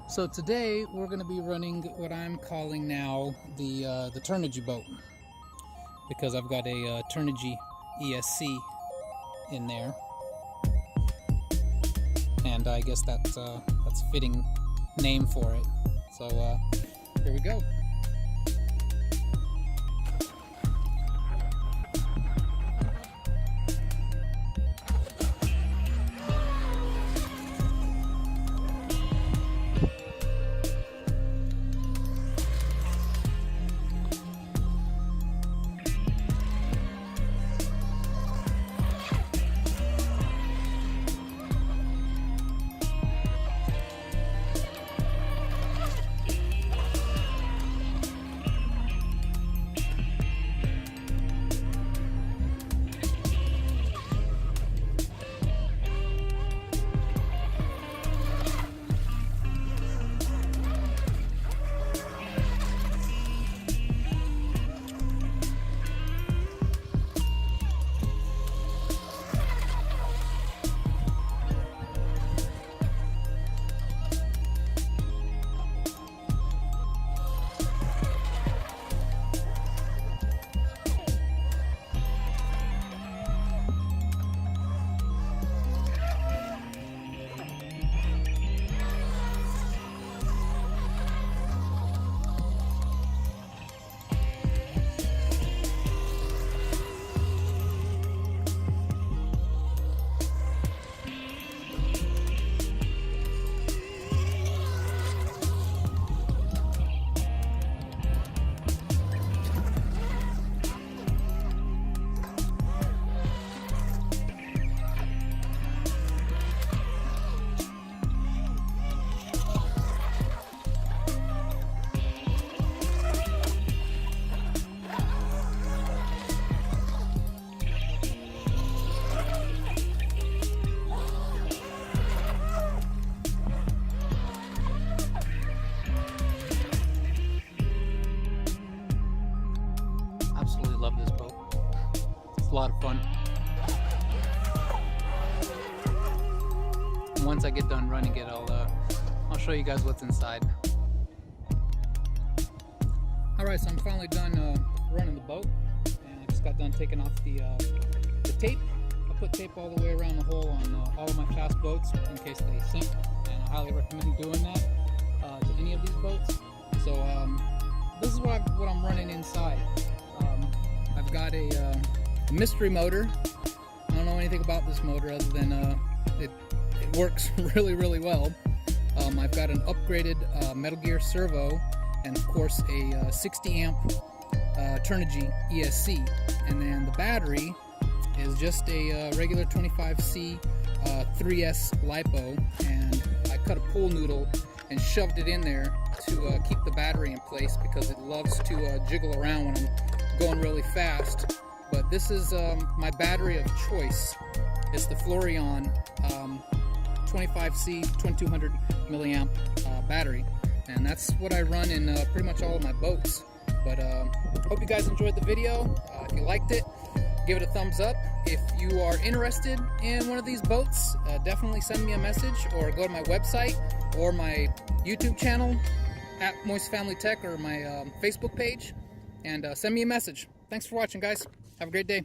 So today we're going to be running what I'm calling now the Turnigy boat, because I've got a Turnigy ESC in there, and I guess that's a fitting name for it. So here we go. Love this boat. It's a lot of fun. And once I get done running it, I'll show you guys what's inside. Alright, so I'm finally done running the boat, and I just got done taking off the tape. I put tape all the way around the hull on all of my fast boats in case they sink, and I highly recommend doing that to any of these boats. So this is what I'm running inside. I've got a mystery motor. I don't know anything about this motor other than it works really well. I've got an upgraded Metal Gear servo, and of course a 60 amp Turnigy ESC, and then the battery is just a regular 25C 3S LiPo, and I cut a pool noodle and shoved it in there to keep the battery in place because it loves to jiggle around when I'm going really fast. But this is my battery of choice. It's the Florion 25C 2200 milliamp battery, and that's what I run in pretty much all of my boats. But hope you guys enjoyed the video. If you liked it, give it a thumbs up. If you are interested in one of these boats, definitely send me a message or go to my website or my YouTube channel at Mois Family Tech, or my Facebook page, and send me a message. Thanks for watching, guys. Have a great day.